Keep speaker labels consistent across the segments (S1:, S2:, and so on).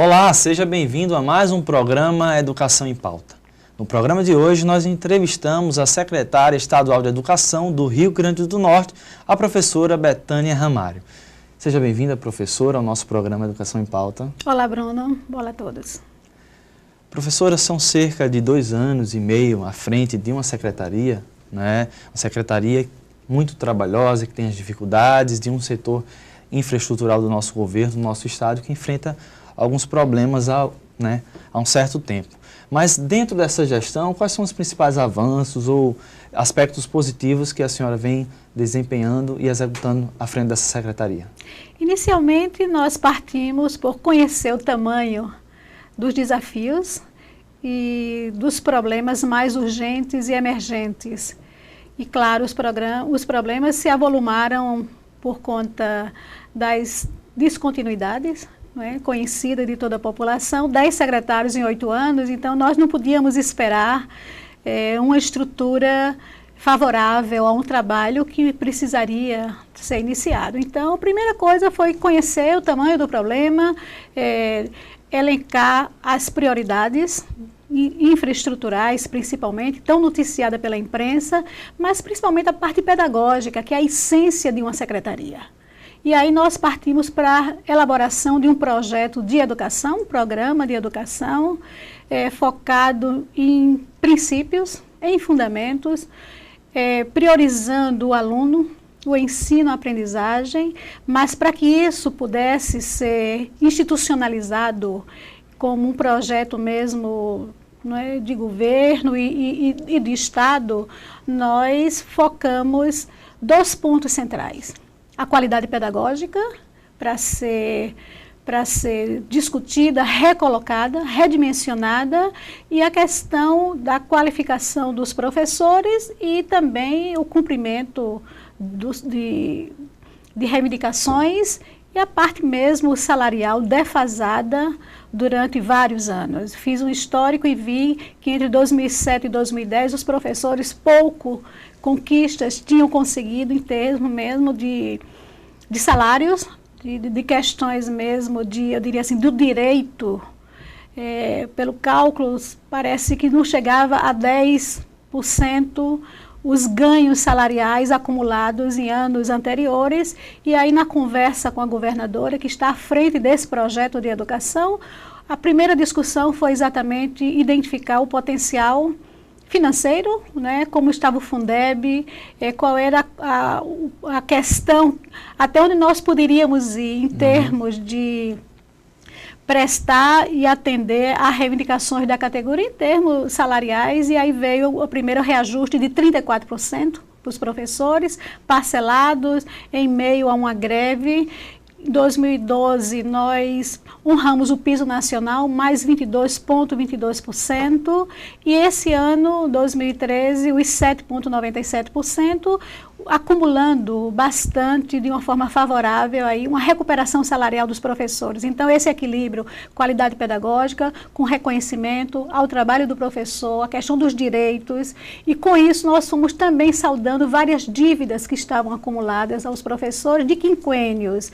S1: Olá, seja bem-vindo a mais um programa Educação em Pauta. No programa de hoje, nós entrevistamos a secretária estadual de Educação do Rio Grande do Norte, a professora Betânia Ramário. Seja bem-vinda, professora, ao nosso programa Educação em Pauta.
S2: Olá, Bruno. Olá a todos.
S1: Professora, são cerca de 2 anos e meio à frente de uma secretaria, né? Uma secretaria muito trabalhosa, que tem as dificuldades de um setor infraestrutural do nosso governo, do nosso estado, que enfrenta alguns problemas há um certo tempo. Mas dentro dessa gestão, quais são os principais avanços ou aspectos positivos que a senhora vem desempenhando e executando à frente dessa secretaria?
S2: Inicialmente, nós partimos por conhecer o tamanho dos desafios e dos problemas mais urgentes e emergentes. E, claro, os problemas se avolumaram por conta das descontinuidades, conhecida de toda a população, 10 secretários em 8 anos, então nós não podíamos esperar uma estrutura favorável a um trabalho que precisaria ser iniciado. Então, a primeira coisa foi conhecer o tamanho do problema, elencar as prioridades infraestruturais, principalmente, tão noticiada pela imprensa, mas principalmente a parte pedagógica, que é a essência de uma secretaria. E aí nós partimos para a elaboração de um projeto de educação, um programa de educação focado em princípios, em fundamentos, priorizando o aluno, o ensino, a aprendizagem, mas para que isso pudesse ser institucionalizado como um projeto mesmo de governo e de Estado, nós focamos 2 pontos centrais. A qualidade pedagógica, para ser discutida, recolocada, redimensionada, e a questão da qualificação dos professores e também o cumprimento de reivindicações e a parte mesmo salarial defasada durante vários anos. Fiz um histórico e vi que entre 2007 e 2010 os professores pouco conquistas tinham conseguido em termos mesmo de salários, de questões mesmo eu diria assim, do direito. Pelo cálculo, parece que não chegava a 10% os ganhos salariais acumulados em anos anteriores. E aí, na conversa com a governadora, que está à frente desse projeto de educação, a primeira discussão foi exatamente identificar o potencial financeiro, como estava o Fundeb, qual era a questão, até onde nós poderíamos ir em termos de prestar e atender a reivindicações da categoria em termos salariais, e aí veio o primeiro reajuste de 34% para os professores, parcelados em meio a uma greve. Em 2012, nós honramos o piso nacional, mais 22,22%, e esse ano, 2013, os 7,97%, acumulando bastante, de uma forma favorável, aí, uma recuperação salarial dos professores. Então, esse equilíbrio, qualidade pedagógica, com reconhecimento ao trabalho do professor, a questão dos direitos, e com isso nós fomos também saldando várias dívidas que estavam acumuladas aos professores de quinquênios,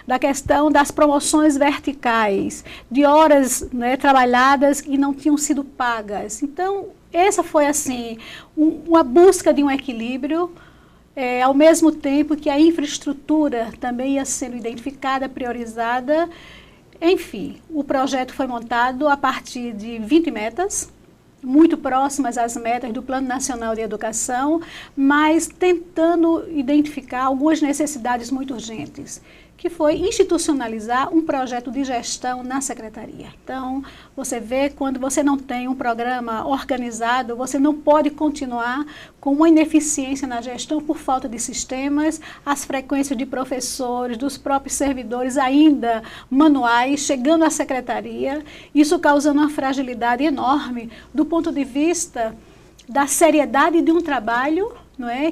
S2: da questão das promoções verticais, de horas trabalhadas e não tinham sido pagas. Então, essa foi, assim, uma busca de um equilíbrio, ao mesmo tempo que a infraestrutura também ia sendo identificada, priorizada. Enfim, o projeto foi montado a partir de 20 metas, muito próximas às metas do Plano Nacional de Educação, mas tentando identificar algumas necessidades muito urgentes, que foi institucionalizar um projeto de gestão na secretaria. Então, você vê, quando você não tem um programa organizado, você não pode continuar com uma ineficiência na gestão por falta de sistemas, as frequências de professores, dos próprios servidores ainda manuais, chegando à secretaria, isso causando uma fragilidade enorme do ponto de vista da seriedade de um trabalho,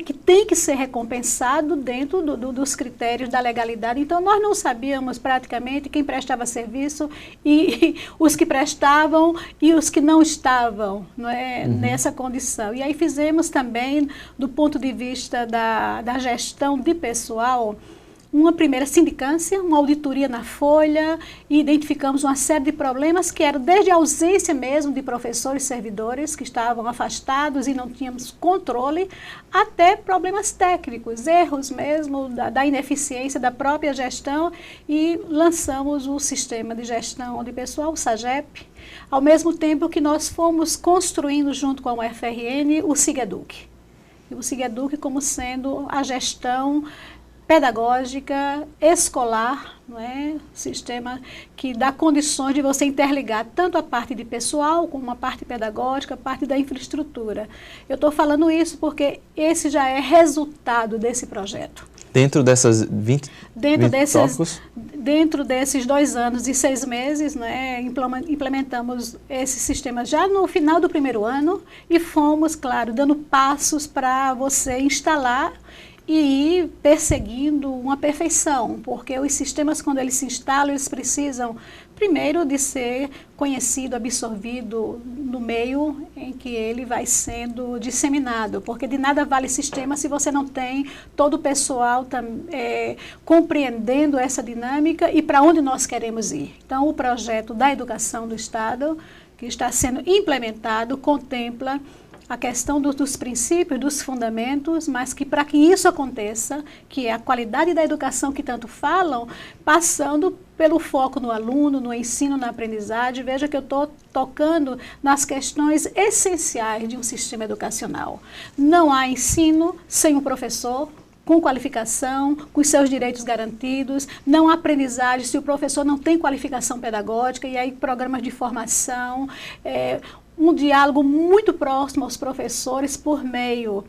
S2: que tem que ser recompensado dentro dos critérios da legalidade. Então, nós não sabíamos praticamente quem prestava serviço e os que prestavam e os que não estavam nessa condição. E aí fizemos também, do ponto de vista da gestão de pessoal, uma primeira sindicância, uma auditoria na folha, e identificamos uma série de problemas que eram desde a ausência mesmo de professores e servidores que estavam afastados e não tínhamos controle, até problemas técnicos, erros mesmo da ineficiência da própria gestão, e lançamos o sistema de gestão de pessoal, o SAGEP, ao mesmo tempo que nós fomos construindo junto com a UFRN o SIGEDUC. E o SIGEDUC como sendo a gestão pedagógica, escolar, não é? Sistema que dá condições de você interligar tanto a parte de pessoal como a parte pedagógica, a parte da infraestrutura. Eu estou falando isso porque esse já é resultado desse projeto.
S1: Dentro dessas 20 tópicos?
S2: Dentro desses 2 anos e 6 meses, né, implementamos esse sistema já no final do primeiro ano e fomos, claro, dando passos para você instalar e ir perseguindo uma perfeição, porque os sistemas, quando eles se instalam, eles precisam, primeiro, de ser conhecido, absorvido no meio em que ele vai sendo disseminado, porque de nada vale sistema se você não tem todo o pessoal compreendendo essa dinâmica e para onde nós queremos ir. Então, o projeto da educação do Estado, que está sendo implementado, contempla a questão dos princípios, dos fundamentos, mas que para que isso aconteça, que é a qualidade da educação que tanto falam, passando pelo foco no aluno, no ensino, na aprendizagem. Veja que eu estou tocando nas questões essenciais de um sistema educacional. Não há ensino sem um professor com qualificação, com os seus direitos garantidos, não há aprendizagem se o professor não tem qualificação pedagógica, e aí programas de formação, um diálogo muito próximo aos professores por meio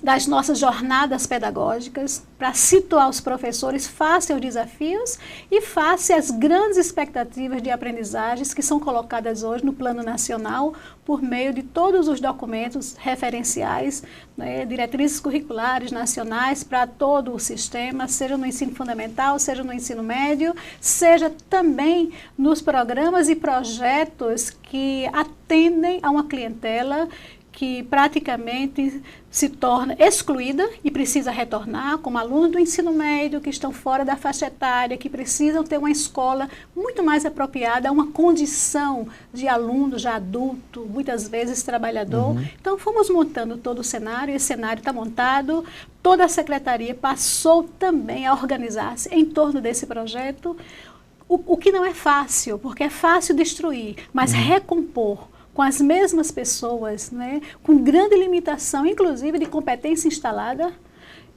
S2: das nossas jornadas pedagógicas, para situar os professores face aos desafios e face às grandes expectativas de aprendizagens que são colocadas hoje no plano nacional por meio de todos os documentos referenciais, né, diretrizes curriculares nacionais para todo o sistema, seja no ensino fundamental, seja no ensino médio, seja também nos programas e projetos que atendem a uma clientela que praticamente se torna excluída e precisa retornar, como alunos do ensino médio que estão fora da faixa etária, que precisam ter uma escola muito mais apropriada a uma condição de aluno já adulto, muitas vezes trabalhador. Então, fomos montando todo o cenário, esse cenário está montado, toda a secretaria passou também a organizar-se em torno desse projeto, o que não é fácil, porque é fácil destruir, mas recompor com as mesmas pessoas, né, com grande limitação, inclusive de competência instalada.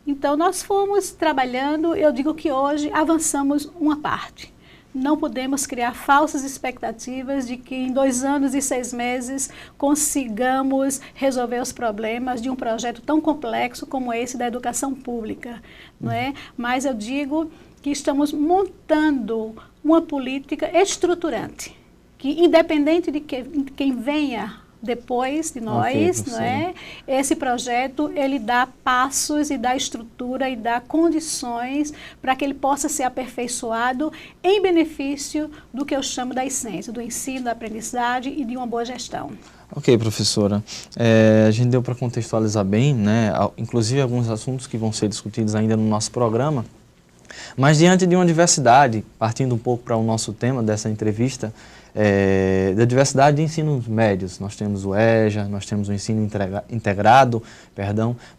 S2: Então, nós fomos trabalhando, eu digo que hoje avançamos uma parte. Não podemos criar falsas expectativas de que em 2 anos e 6 meses consigamos resolver os problemas de um projeto tão complexo como esse da educação pública, não é? Mas eu digo que estamos montando uma política estruturante, que independente de quem venha depois de nós, não é? Esse projeto, ele dá passos e dá estrutura e dá condições para que ele possa ser aperfeiçoado em benefício do que eu chamo da essência, do ensino, da aprendizagem e de uma boa gestão.
S1: Ok, professora. A gente deu para contextualizar bem, né? Inclusive alguns assuntos que vão ser discutidos ainda no nosso programa, mas diante de uma diversidade, partindo um pouco para o nosso tema dessa entrevista, da diversidade de ensinos médios. Nós temos o EJA, nós temos o ensino integrado,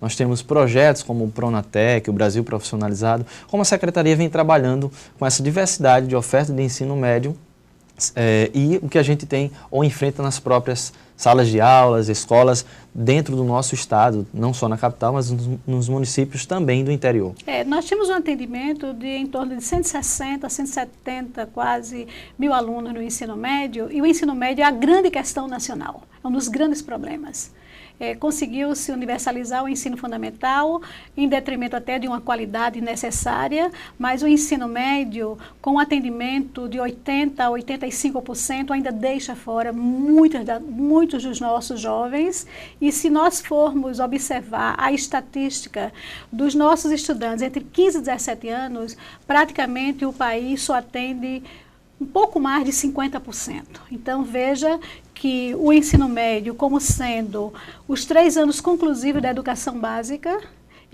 S1: nós temos projetos como o Pronatec, o Brasil Profissionalizado, como a Secretaria vem trabalhando com essa diversidade de oferta de ensino médio e o que a gente tem ou enfrenta nas próprias salas de aulas, escolas, dentro do nosso estado, não só na capital, mas nos municípios também do interior.
S2: Nós temos um atendimento de em torno de 160, 170, quase 1.000 alunos no ensino médio, e o ensino médio é a grande questão nacional, é um dos grandes problemas. Conseguiu-se universalizar o ensino fundamental, em detrimento até de uma qualidade necessária, mas o ensino médio, com atendimento de 80% a 85%, ainda deixa fora muitos dos nossos jovens. E se nós formos observar a estatística dos nossos estudantes entre 15 e 17 anos, praticamente o país só atende um pouco mais de 50%. Então, veja que o ensino médio como sendo os 3 anos conclusivos da educação básica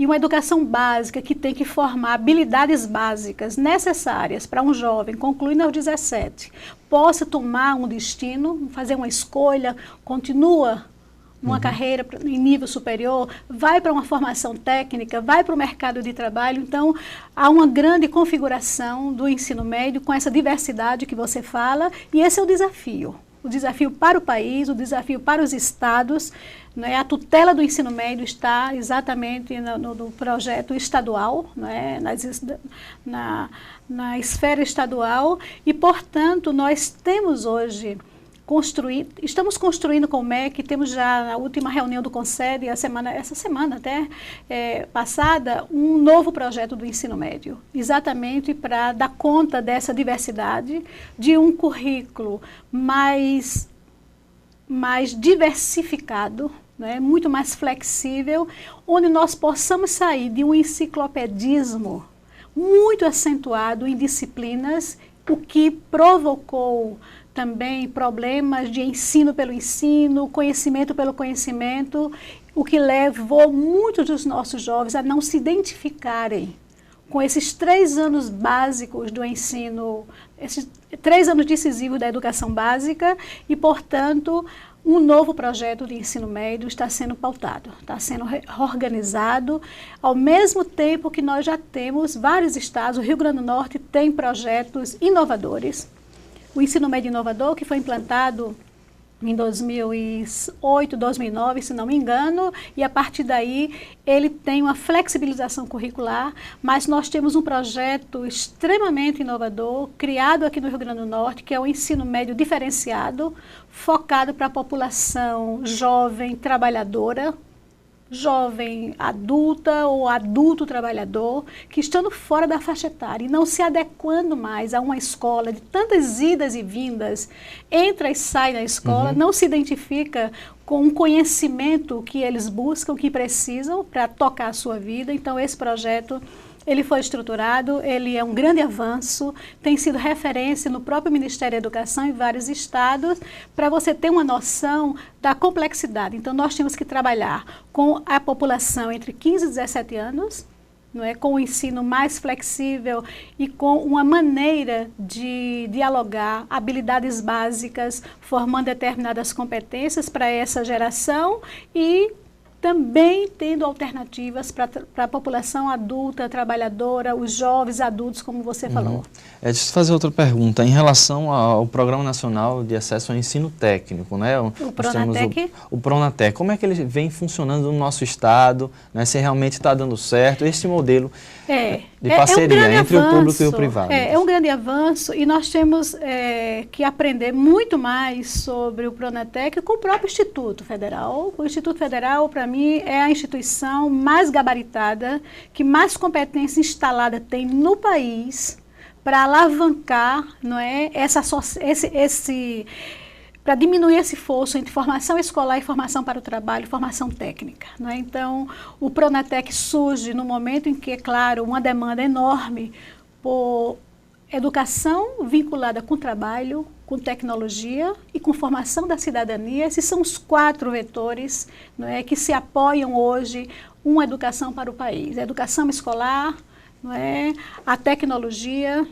S2: e uma educação básica que tem que formar habilidades básicas necessárias para um jovem, concluindo aos 17, possa tomar um destino, fazer uma escolha, continua numa carreira em nível superior, vai para uma formação técnica, vai para o mercado de trabalho. Então, há uma grande configuração do ensino médio com essa diversidade que você fala, e esse é o desafio. O desafio para o país, o desafio para os estados, né? A tutela do ensino médio está exatamente no projeto estadual, né? Na esfera estadual, e, portanto, nós temos hoje estamos construindo com o MEC, temos já na última reunião do Conselho, essa semana até passada, um novo projeto do ensino médio, exatamente para dar conta dessa diversidade, de um currículo mais diversificado, né, muito mais flexível, onde nós possamos sair de um enciclopedismo muito acentuado em disciplinas, o que provocou também problemas de ensino pelo ensino, conhecimento pelo conhecimento, o que levou muitos dos nossos jovens a não se identificarem com esses 3 anos básicos do ensino, esses 3 anos decisivos da educação básica, e, portanto, um novo projeto de ensino médio está sendo pautado, está sendo organizado, ao mesmo tempo que nós já temos vários estados. O Rio Grande do Norte tem projetos inovadores. O ensino médio inovador, que foi implantado em 2008, 2009, se não me engano, e a partir daí ele tem uma flexibilização curricular, mas nós temos um projeto extremamente inovador, criado aqui no Rio Grande do Norte, que é o ensino médio diferenciado, focado para a população jovem trabalhadora, jovem adulta ou adulto trabalhador, que estando fora da faixa etária e não se adequando mais a uma escola de tantas idas e vindas, entra e sai da escola, não se identifica com um conhecimento que eles buscam, que precisam para tocar a sua vida. Então, esse projeto, ele foi estruturado, ele é um grande avanço, tem sido referência no próprio Ministério da Educação em vários estados, para você ter uma noção da complexidade. Então, nós temos que trabalhar com a população entre 15 e 17 anos, não é? Com o ensino mais flexível e com uma maneira de dialogar habilidades básicas, formando determinadas competências para essa geração, e também tendo alternativas para a população adulta, trabalhadora, os jovens adultos, como você falou.
S1: Deixa eu fazer outra pergunta. Em relação ao Programa Nacional de Acesso ao Ensino Técnico, né?
S2: O Pronatec?
S1: O Pronatec. Como é que ele vem funcionando no nosso estado, né? Se realmente está dando certo esse modelo de parceria entre o público e o privado?
S2: É um grande avanço, e nós temos que aprender muito mais sobre o Pronatec com o próprio Instituto Federal. O Instituto Federal, para mim, é a instituição mais gabaritada, que mais competência instalada tem no país para alavancar, não é, para diminuir esse fosso entre formação escolar e formação para o trabalho, formação técnica, não é? Então, o Pronatec surge no momento em que, é claro, uma demanda enorme por educação vinculada com trabalho, com tecnologia e com formação da cidadania. Esses são os 4 vetores, não é, que se apoiam hoje uma educação para o país. A educação escolar, não é, a tecnologia,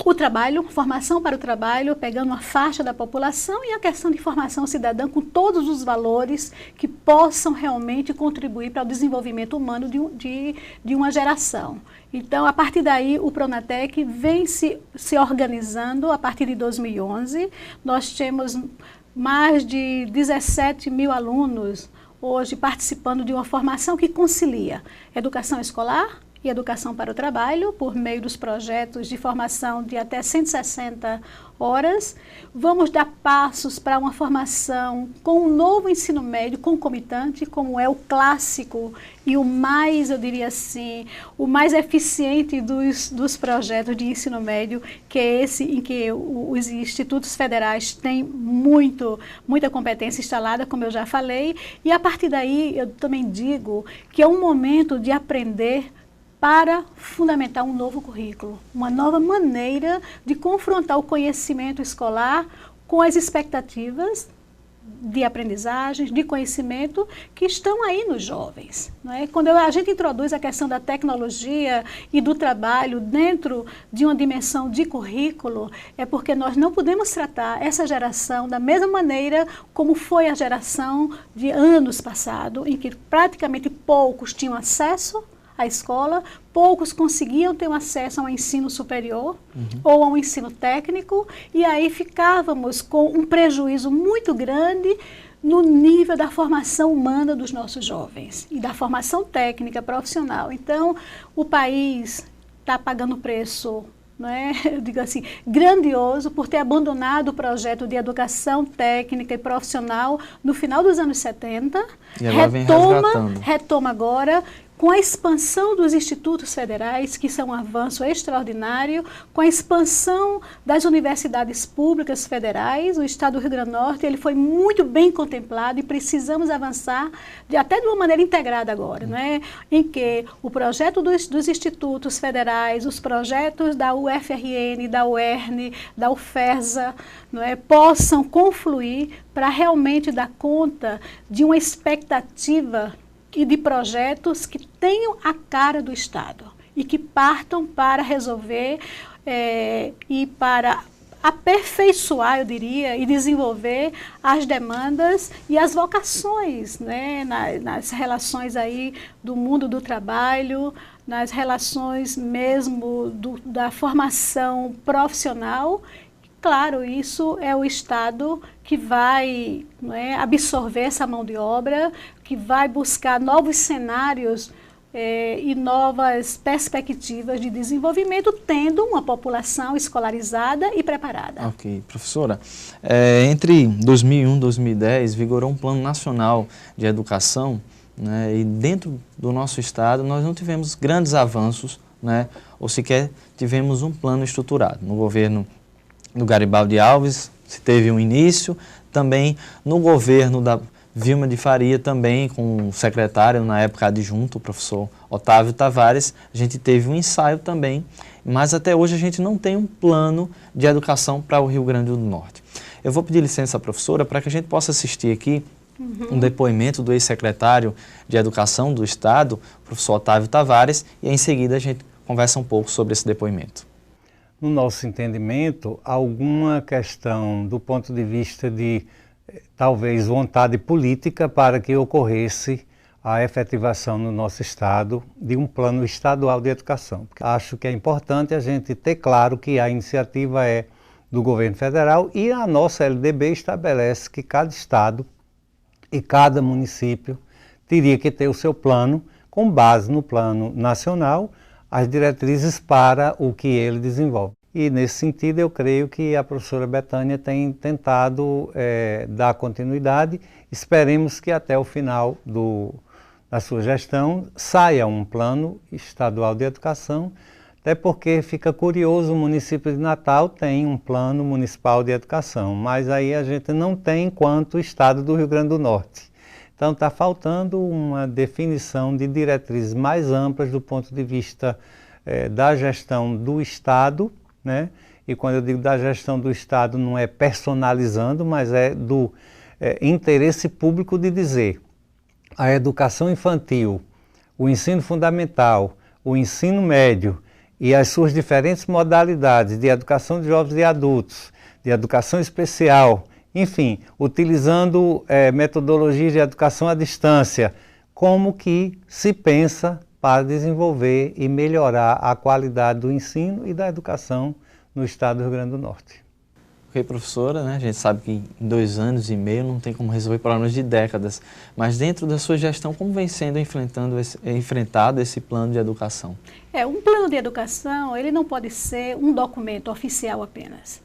S2: o trabalho, formação para o trabalho, pegando uma faixa da população, e a questão de formação cidadã com todos os valores que possam realmente contribuir para o desenvolvimento humano de uma geração. Então, a partir daí, o Pronatec vem se organizando a partir de 2011. Nós temos mais de 17 mil alunos hoje participando de uma formação que concilia educação escolar e educação para o trabalho, por meio dos projetos de formação de até 160 horas. Vamos dar passos para uma formação com um novo ensino médio concomitante, como é o clássico e o mais, eu diria assim, o mais eficiente dos projetos de ensino médio, que é esse em que os institutos federais têm muita competência instalada, como eu já falei, e a partir daí eu também digo que é um momento de aprender para fundamentar um novo currículo, uma nova maneira de confrontar o conhecimento escolar com as expectativas de aprendizagens, de conhecimento que estão aí nos jovens. Não é? Quando a gente introduz a questão da tecnologia e do trabalho dentro de uma dimensão de currículo, é porque nós não podemos tratar essa geração da mesma maneira como foi a geração de anos passados, em que praticamente poucos tinham acesso à escola, poucos conseguiam ter um acesso a um ensino superior ou a um ensino técnico, e aí ficávamos com um prejuízo muito grande no nível da formação humana dos nossos jovens e da formação técnica, profissional. Então, o país está pagando preço, não é? Eu digo assim, grandioso por ter abandonado o projeto de educação técnica e profissional no final dos anos 70.
S1: E agora vem resgatando.
S2: Retoma agora, com a expansão dos institutos federais, que são um avanço extraordinário, com a expansão das universidades públicas federais, o estado do Rio Grande do Norte, ele foi muito bem contemplado e precisamos avançar até de uma maneira integrada agora, não é? Em que o projeto dos institutos federais, os projetos da UFRN, da UERN, da UFESA, não é? Possam confluir para realmente dar conta de uma expectativa e de projetos que tenham a cara do Estado e que partam para resolver e para aperfeiçoar, eu diria, e desenvolver as demandas e as vocações, né, nas relações aí do mundo do trabalho, nas relações mesmo da formação profissional. Claro, isso é o Estado que vai, não é, absorver essa mão de obra, que vai buscar novos cenários e novas perspectivas de desenvolvimento, tendo uma população escolarizada e preparada.
S1: Ok, professora, entre 2001 e 2010 vigorou um Plano Nacional de Educação, né, e dentro do nosso Estado nós não tivemos grandes avanços, né, ou sequer tivemos um plano estruturado. No governo do Garibaldi Alves se teve um início, também no governo da Vilma de Faria, também com o secretário, na época adjunto, o professor Otávio Tavares, a gente teve um ensaio também, mas até hoje a gente não tem um plano de educação para o Rio Grande do Norte. Eu vou pedir licença à professora para que a gente possa assistir aqui um depoimento do ex-secretário de Educação do Estado, professor Otávio Tavares, e em seguida a gente conversa um pouco sobre esse depoimento.
S3: No nosso entendimento, alguma questão do ponto de vista de, talvez, vontade política para que ocorresse a efetivação no nosso Estado de um plano estadual de educação. Acho que é importante a gente ter claro que a iniciativa é do governo federal e a nossa LDB estabelece que cada Estado e cada município teria que ter o seu plano com base no plano nacional, as diretrizes para o que ele desenvolve. E nesse sentido eu creio que a professora Betânia tem tentado dar continuidade. Esperemos que até o final da sua gestão saia um plano estadual de educação, até porque fica curioso, o município de Natal tem um plano municipal de educação, mas aí a gente não tem enquanto o estado do Rio Grande do Norte. Então está faltando uma definição de diretrizes mais amplas do ponto de vista da gestão do Estado, né? E quando eu digo da gestão do Estado não é personalizando, mas é do interesse público de dizer a educação infantil, o ensino fundamental, o ensino médio e as suas diferentes modalidades de educação de jovens e adultos, de educação especial, enfim, utilizando metodologias de educação à distância, como que se pensa para desenvolver e melhorar a qualidade do ensino e da educação no estado do Rio Grande do Norte.
S1: Ok, professora, né? A gente sabe que em 2 anos e meio não tem como resolver problemas de décadas, mas dentro da sua gestão, como vem sendo enfrentado esse plano de educação?
S2: Um plano de educação, ele não pode ser um documento oficial apenas.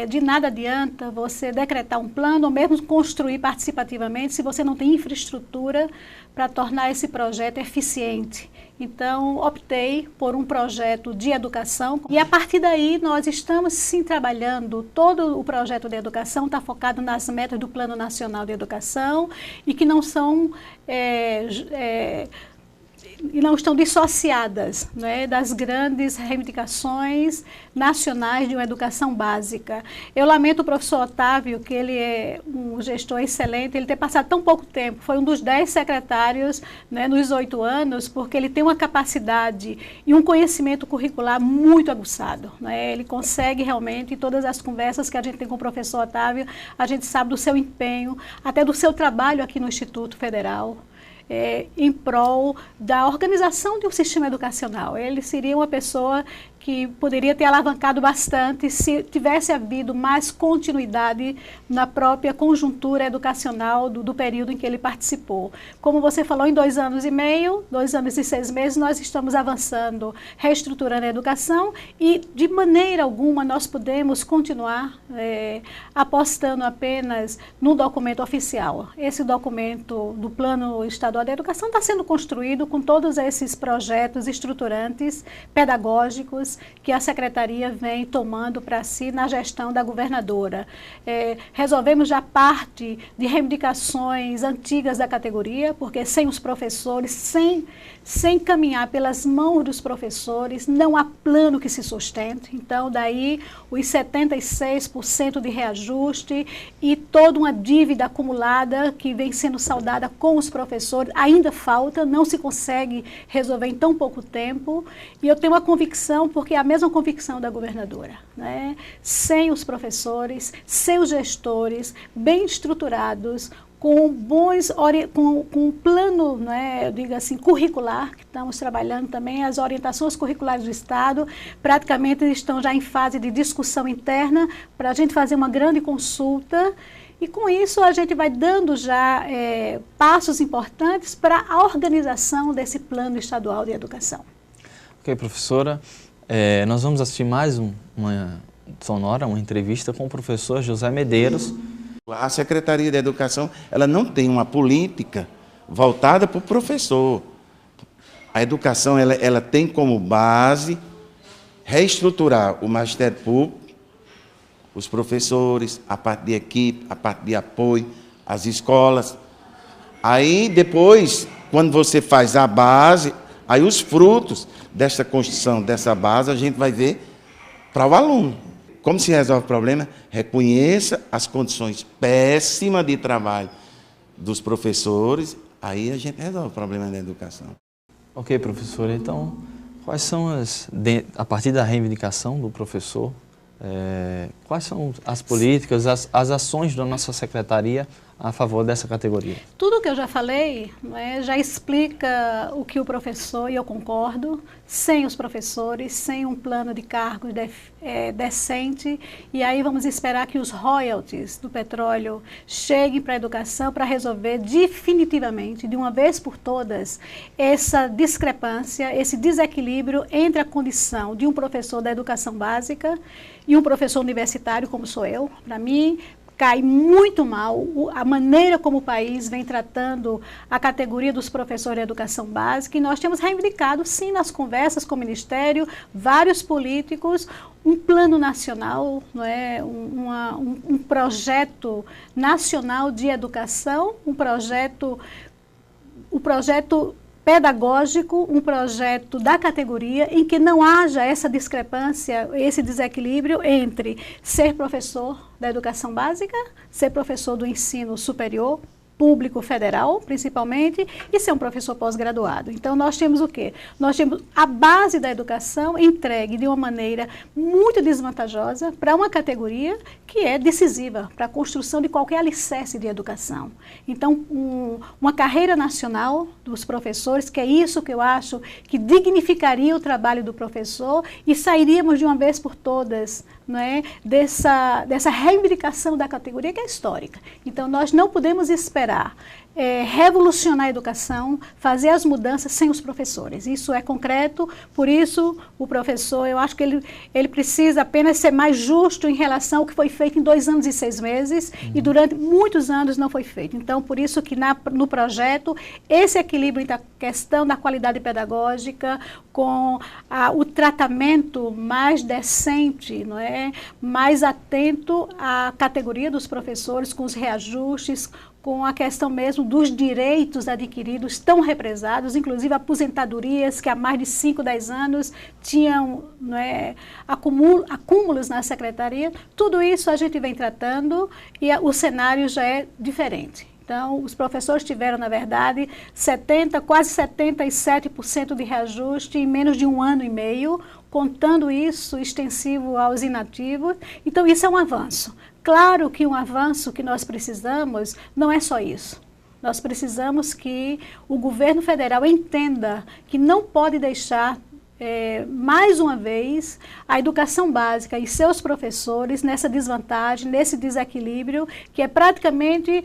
S2: De nada adianta você decretar um plano ou mesmo construir participativamente se você não tem infraestrutura para tornar esse projeto eficiente. Então, optei por um projeto de educação e a partir daí nós estamos sim trabalhando, todo o projeto de educação está focado nas metas do Plano Nacional de Educação e que não são e não estão dissociadas, né, das grandes reivindicações nacionais de uma educação básica. Eu lamento o professor Otávio, que ele é um gestor excelente, ele ter passado tão pouco tempo, foi um dos 10 secretários, né, nos 8 anos, porque ele tem uma capacidade e um conhecimento curricular muito aguçado, né? Ele consegue realmente, em todas as conversas que a gente tem com o professor Otávio, a gente sabe do seu empenho, até do seu trabalho aqui no Instituto Federal, em prol da organização de um sistema educacional. Ele seria uma pessoa que poderia ter alavancado bastante se tivesse havido mais continuidade na própria conjuntura educacional do período em que ele participou. Como você falou, em 2 anos e meio, 2 anos e 6 meses, nós estamos avançando, reestruturando a educação e, de maneira alguma, nós podemos continuar apostando apenas no documento oficial. Esse documento do Plano Estadual da Educação está sendo construído com todos esses projetos estruturantes, pedagógicos, que a Secretaria vem tomando para si na gestão da governadora. Resolvemos já parte de reivindicações antigas da categoria, porque sem os professores, sem caminhar pelas mãos dos professores, não há plano que se sustente. Então, daí os 76% de reajuste e toda uma dívida acumulada que vem sendo saldada com os professores, ainda falta, não se consegue resolver em tão pouco tempo. E eu tenho uma convicção, porque é a mesma convicção da governadora, né? Sem os professores, sem os gestores bem estruturados, com um plano, né, eu digo assim, curricular, que estamos trabalhando também, as orientações curriculares do Estado, praticamente estão já em fase de discussão interna, para a gente fazer uma grande consulta, e com isso a gente vai dando já passos importantes para a organização desse plano estadual de educação.
S1: Ok, professora, nós vamos assistir mais uma entrevista com o professor José Medeiros.
S4: A Secretaria de Educação, ela não tem uma política voltada para o professor. A educação, ela tem como base reestruturar o magistério público, os professores, a parte de equipe, a parte de apoio, as escolas. Aí, depois, quando você faz a base, aí os frutos dessa construção, dessa base, a gente vai ver para o aluno. Como se resolve o problema? Reconheça as condições péssimas de trabalho dos professores, aí a gente resolve o problema da educação.
S1: Ok, professor. Então, quais são a partir da reivindicação do professor, quais são as políticas, as ações da nossa secretaria a favor dessa categoria?
S2: Tudo que eu já falei, né, já explica o que o professor, e eu concordo, sem os professores, sem um plano de cargos decente, e aí vamos esperar que os royalties do petróleo cheguem para a educação para resolver definitivamente, de uma vez por todas, essa discrepância, esse desequilíbrio entre a condição de um professor da educação básica e um professor universitário, como sou eu. Para mim, cai muito mal a maneira como o país vem tratando a categoria dos professores de educação básica, e nós temos reivindicado, sim, nas conversas com o Ministério, vários políticos, um plano nacional, não é? um projeto nacional de educação, um projeto pedagógico, um projeto da categoria em que não haja essa discrepância, esse desequilíbrio entre ser professor da educação básica, ser professor do ensino superior, público federal, principalmente, e ser um professor pós-graduado. Então, nós temos o quê? Nós temos a base da educação entregue de uma maneira muito desvantajosa para uma categoria que é decisiva para a construção de qualquer alicerce de educação. Então, uma carreira nacional dos professores, que é isso que eu acho que dignificaria o trabalho do professor, e sairíamos de uma vez por todas, não é, dessa reivindicação da categoria, que é histórica. Então, nós não podemos esperar revolucionar a educação, fazer as mudanças sem os professores. Isso é concreto, por isso o professor, eu acho que ele precisa apenas ser mais justo em relação ao que foi feito em 2 anos e 6 meses, e durante muitos anos não foi feito. Então, por isso que no projeto, esse equilíbrio entre a questão da qualidade pedagógica com o tratamento mais decente, não é? Mais atento à categoria dos professores, com os reajustes, com a questão mesmo dos direitos adquiridos tão represados, inclusive aposentadorias que há mais de 5, 10 anos tinham, né, acúmulos na secretaria. Tudo isso a gente vem tratando e o cenário já é diferente. Então, os professores tiveram, na verdade, quase 77% de reajuste em menos de 1 ano e meio, contando isso extensivo aos inativos. Então, isso é um avanço. Claro que um avanço que nós precisamos não é só isso. Nós precisamos que o governo federal entenda que não pode deixar, mais uma vez, a educação básica e seus professores nessa desvantagem, nesse desequilíbrio, que é praticamente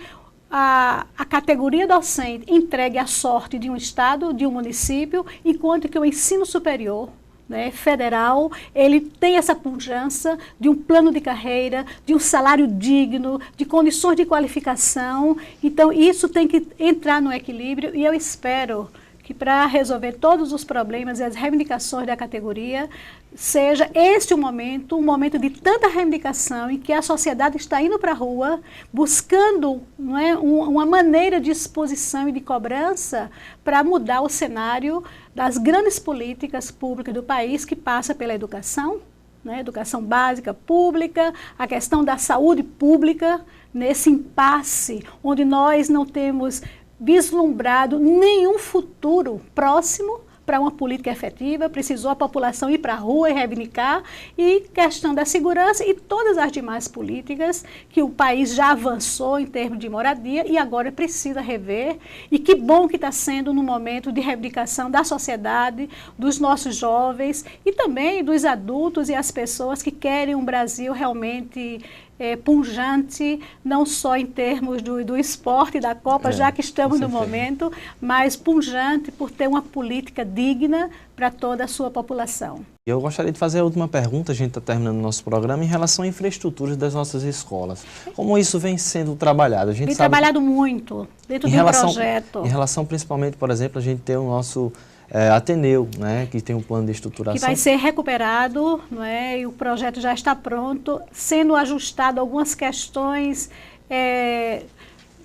S2: a categoria docente entregue à sorte de um estado, de um município, enquanto que o ensino superior, né, federal, ele tem essa pujança de um plano de carreira, de um salário digno, de condições de qualificação. Então, isso tem que entrar no equilíbrio e eu espero que para resolver todos os problemas e as reivindicações da categoria, seja este um momento de tanta reivindicação em que a sociedade está indo para a rua, buscando, não é, uma maneira de exposição e de cobrança para mudar o cenário das grandes políticas públicas do país que passa pela educação, né, educação básica pública, a questão da saúde pública, nesse impasse onde nós não temos vislumbrado nenhum futuro próximo para uma política efetiva, precisou a população ir para a rua e reivindicar, e questão da segurança e todas as demais políticas que o país já avançou em termos de moradia e agora precisa rever, e que bom que está sendo no momento de reivindicação da sociedade, dos nossos jovens e também dos adultos e as pessoas que querem um Brasil realmente pujante, não só em termos do esporte, da Copa, já que estamos no momento, mas pujante por ter uma política digna para toda a sua população.
S1: Eu gostaria de fazer a última pergunta, a gente está terminando o nosso programa, em relação à infraestrutura das nossas escolas. Como isso vem sendo trabalhado?
S2: Vem trabalhado muito, dentro de um projeto.
S1: Em relação principalmente, por exemplo, a gente tem o nosso Ateneu, né, que tem um plano de estruturação.
S2: Que vai ser recuperado, não é, e o projeto já está pronto, sendo ajustado algumas questões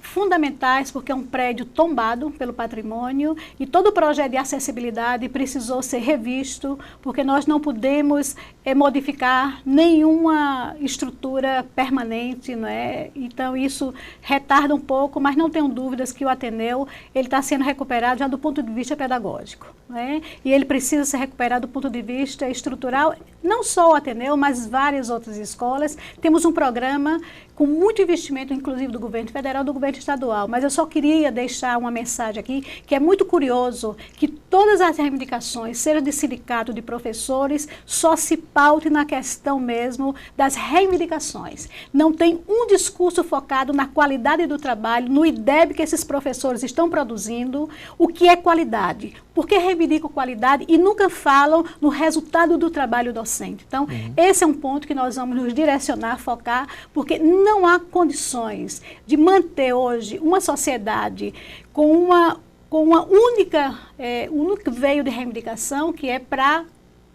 S2: fundamentais, porque é um prédio tombado pelo patrimônio e todo o projeto de acessibilidade precisou ser revisto, porque nós não podemos modificar nenhuma estrutura permanente, não é? Então isso retarda um pouco, mas não tenho dúvidas que o Ateneu ele está sendo recuperado já do ponto de vista pedagógico, não é? E ele precisa ser recuperado do ponto de vista estrutural, não só o Ateneu, mas várias outras escolas. Temos um programa com muito investimento, inclusive do governo federal e do governo estadual, mas eu só queria deixar uma mensagem aqui, que é muito curioso que todas as reivindicações, seja de sindicato, de professores, só se paute na questão mesmo das reivindicações. Não tem um discurso focado na qualidade do trabalho, no IDEB que esses professores estão produzindo, o que é qualidade. Por que reivindicam qualidade e nunca falam no resultado do trabalho docente? Então, esse é um ponto que nós vamos nos direcionar, focar, porque não há condições de manter hoje uma sociedade com uma único veio de reivindicação, que é para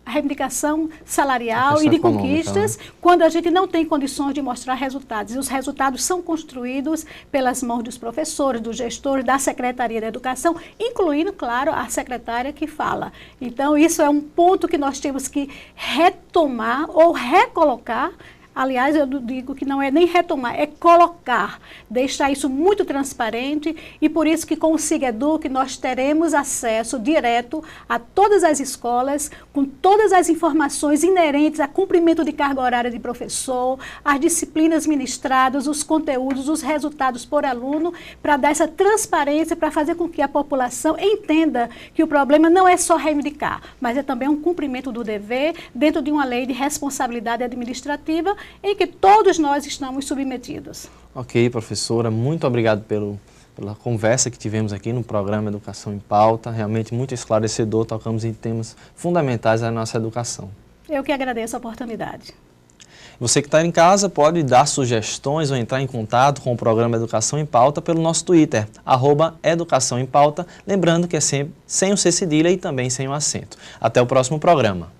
S2: a reivindicação salarial e de conquistas, quando a gente não tem condições de mostrar resultados. E os resultados são construídos pelas mãos dos professores, dos gestores, da Secretaria da Educação, incluindo, claro, a secretária que fala. Então, isso é um ponto que nós temos que retomar ou recolocar. Aliás, eu digo que não é nem retomar, é colocar, deixar isso muito transparente, e por isso que com o SIGEDUC nós teremos acesso direto a todas as escolas, com todas as informações inerentes a cumprimento de carga horária de professor, as disciplinas ministradas, os conteúdos, os resultados por aluno, para dar essa transparência, para fazer com que a população entenda que o problema não é só reivindicar, mas é também um cumprimento do dever dentro de uma lei de responsabilidade administrativa, em que todos nós estamos submetidos. Ok, professora, muito obrigado pela conversa que tivemos aqui no programa Educação em Pauta, realmente muito esclarecedor, tocamos em temas fundamentais da nossa educação. Eu que agradeço a oportunidade. Você que está em casa pode dar sugestões ou entrar em contato com o programa Educação em Pauta pelo nosso Twitter, @Educação em Pauta, lembrando que é sempre sem o C cedilha e também sem o acento. Até o próximo programa.